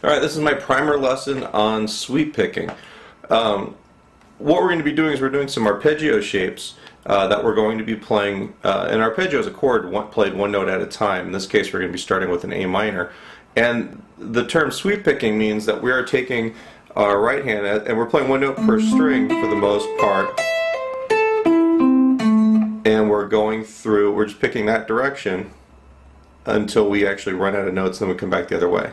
Alright, this is my primer lesson on sweep picking. What we're going to be doing is we're doing some arpeggio shapes that we're going to be playing. An arpeggio is a chord played one note at a time. In this case we're going to be starting with an A minor. And the term sweep picking means that we are taking our right hand and we're playing one note per string for the most part. And we're going through, we're just picking that direction until we actually run out of notes, and then we come back the other way.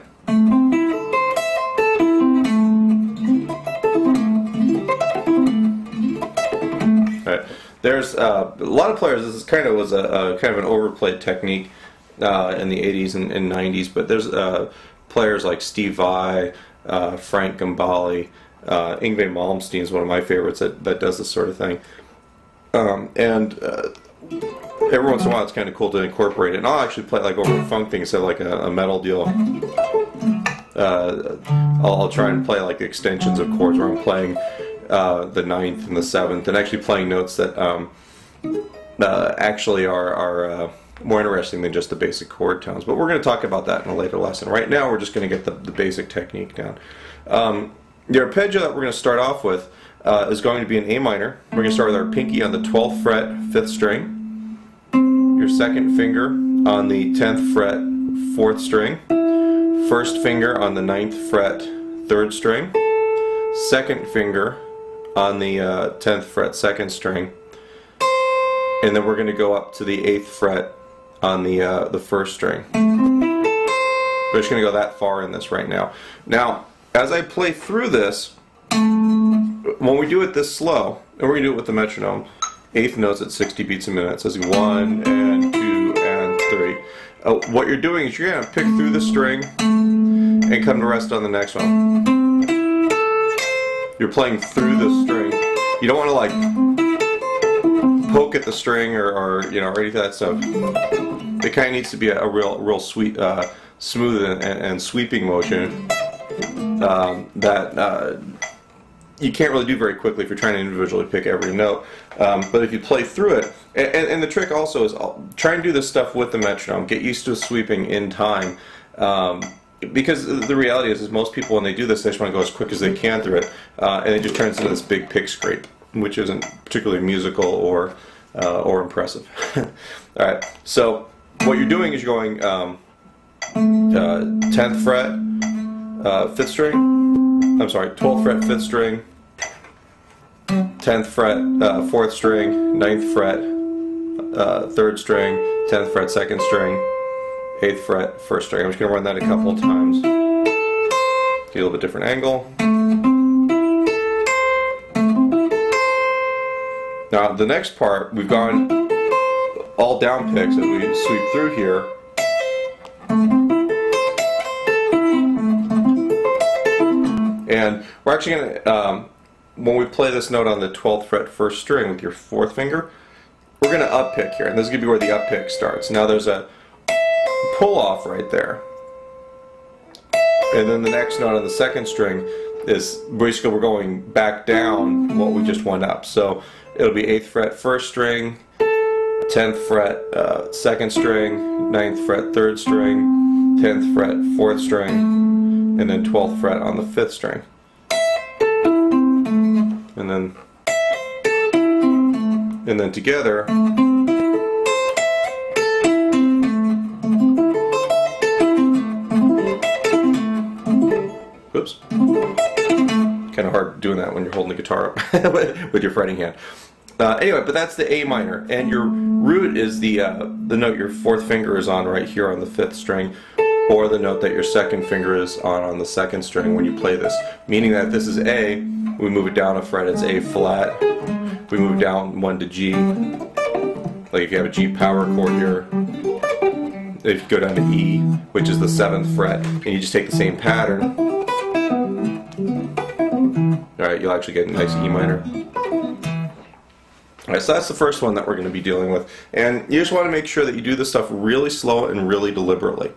There's a lot of players. This is kind of an overplayed technique in the 80s and 90s. But there's players like Steve Vai, Frank Gambale, Yngwie Malmsteen is one of my favorites that does this sort of thing. Every once in a while, it's kind of cool to incorporate it. And I'll actually play like over a funk thing instead of like a metal deal. I'll try and play like extensions of chords where I'm playing the 9th and the 7th, and actually playing notes that actually are more interesting than just the basic chord tones. But we're going to talk about that in a later lesson. Right now we're just going to get the basic technique down. The arpeggio that we're going to start off with is going to be an A minor. We're going to start with our pinky on the 12th fret, 5th string, your second finger on the 10th fret, 4th string, first finger on the 9th fret, 3rd string, second finger on the 10th fret, 2nd string, and then we're going to go up to the 8th fret on the 1st string. We're just going to go that far in this right now. Now, as I play through this, when we do it this slow, and we're going to do it with the metronome, 8th notes at 60 beats a minute. So it's 1 and 2 and 3. What you're doing is you're going to pick through the string and come to rest on the next one. You're playing through the string. You don't want to like poke at the string or you know, or any of that stuff. It kind of needs to be a real sweet, smooth and sweeping motion that you can't really do very quickly if you're trying to individually pick every note. But if you play through it, and the trick also is try and do this stuff with the metronome. Get used to sweeping in time. Because the reality is most people, when they do this, they just want to go as quick as they can through it, and it just turns into this big pick scrape, which isn't particularly musical or impressive. All right, so what you're doing is you're going 10th fret, 5th string. I'm sorry, 12th fret, 5th string, 10th fret, 4th string, 9th fret, 3rd string, 10th fret, 2nd string, 8th fret, 1st string. I'm just going to run that a couple of times. Get a little bit different angle. Now the next part, we've gone all down picks as we sweep through here. And we're actually going to, when we play this note on the 12th fret, 1st string with your 4th finger, we're going to up pick here. And this is going to be where the up pick starts. Now there's a pull off right there, and then the next note on the 2nd string is basically we're going back down what we just went up. So it'll be 8th fret, 1st string, 10th fret, 2nd string, 9th fret, 3rd string, 10th fret, 4th string, and then 12th fret on the 5th string, and then together. Oops. Kind of hard doing that when you're holding the guitar up with your fretting hand. Anyway, but that's the A minor, and your root is the note your 4th finger is on right here on the 5th string, or the note that your 2nd finger is on the 2nd string when you play this. Meaning that this is A, we move it down a fret, it's A flat. We move down one to G. Like if you have a G power chord here. If you go down to E, which is the 7th fret, and you just take the same pattern, alright, you'll actually get a nice E minor. Alright, so that's the first one that we're going to be dealing with. And you just want to make sure that you do this stuff really slow and really deliberately.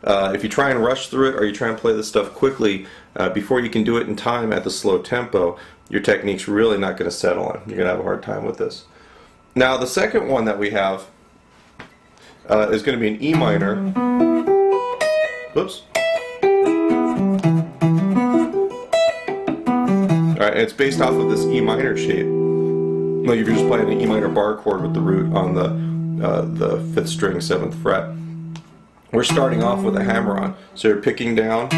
If you try and rush through it, or you try and play this stuff quickly before you can do it in time at the slow tempo, your technique's really not going to settle on. You're going to have a hard time with this. Now the second one that we have is going to be an E minor. Whoops. and it's based off of this E minor shape. Like if you're just playing an E minor bar chord with the root on the 5th string, 7th fret. We're starting off with a hammer on. So you're picking down,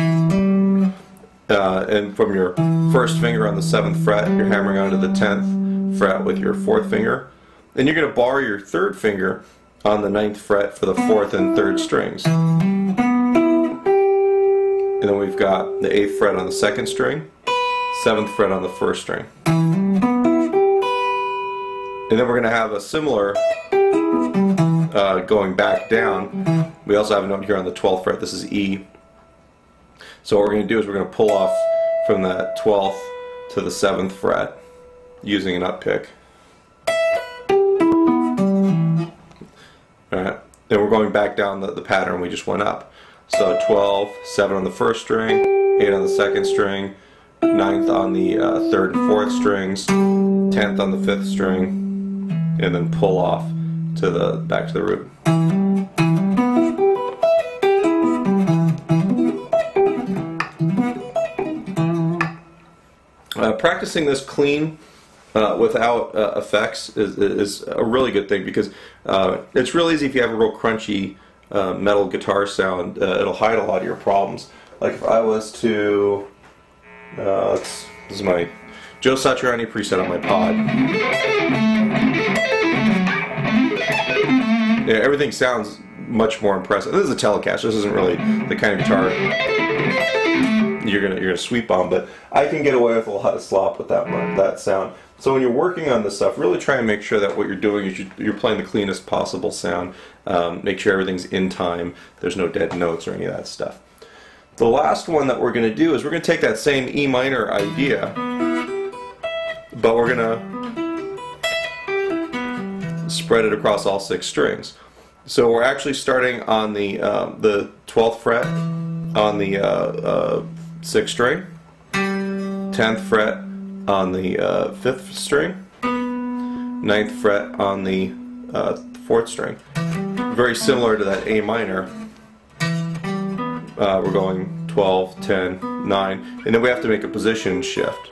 and from your 1st finger on the 7th fret, you're hammering onto the 10th fret with your 4th finger. Then you're going to bar your 3rd finger on the 9th fret for the 4th and 3rd strings. And then we've got the 8th fret on the 2nd string, 7th fret on the 1st string. And then we're going to have a similar going back down. We also have a note here on the 12th fret. This is E. So what we're going to do is we're going to pull off from that 12th to the 7th fret using an up pick. Alright, then we're going back down the pattern we just went up. So 12, 7 on the 1st string, 8 on the 2nd string, 9th on the 3rd and 4th strings, 10th on the 5th string, and then pull off to the back to the root. Practicing this clean without effects is a really good thing, because it's real easy if you have a real crunchy metal guitar sound. It'll hide a lot of your problems. Like if I was to, this is my Joe Satriani preset on my pod. Yeah, everything sounds much more impressive. This is a Telecaster. This isn't really the kind of guitar you're gonna sweep on, but I can get away with a lot of slop with that sound. So when you're working on this stuff, really try and make sure that what you're doing is you're playing the cleanest possible sound. Make sure everything's in time. There's no dead notes or any of that stuff. The last one that we're going to do is we're going to take that same E minor idea, but we're going to spread it across all 6 strings. So we're actually starting on the 12th fret on the 6th string, 10th fret on the 5th string, 9th fret on the 4th string. Very similar to that A minor. We're going 12, 10, 9, and then we have to make a position shift.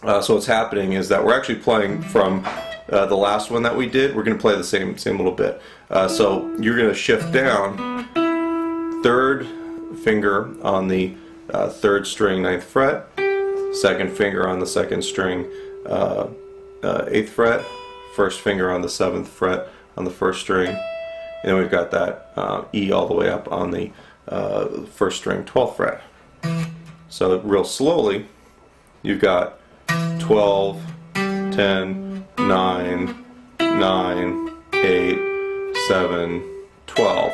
So what's happening is that we're actually playing from the last one that we did. We're going to play the same little bit. So you're going to shift down, 3rd finger on the 3rd string, 9th fret, 2nd finger on the 2nd string, 8th fret, 1st finger on the 7th fret on the 1st string, and then we've got that E all the way up on the 1st string, 12th fret. So real slowly, you've got 12, 10, 9, 9, 8, 7, 12,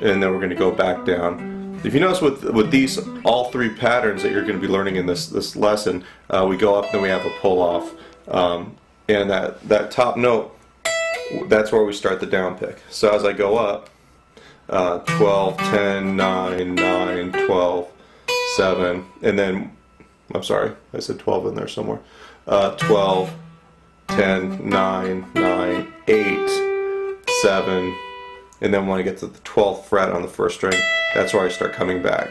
and then we're going to go back down. If you notice with these, all 3 patterns that you're going to be learning in this lesson, we go up, then we have a pull off, and that top note, that's where we start the down pick. So as I go up, 12, 10, 9, 9, 12, 7, and then, I'm sorry, I said 12 in there somewhere, 12, 10, 9, 9, 8, 7, and then when I get to the 12th fret on the 1st string, that's where I start coming back.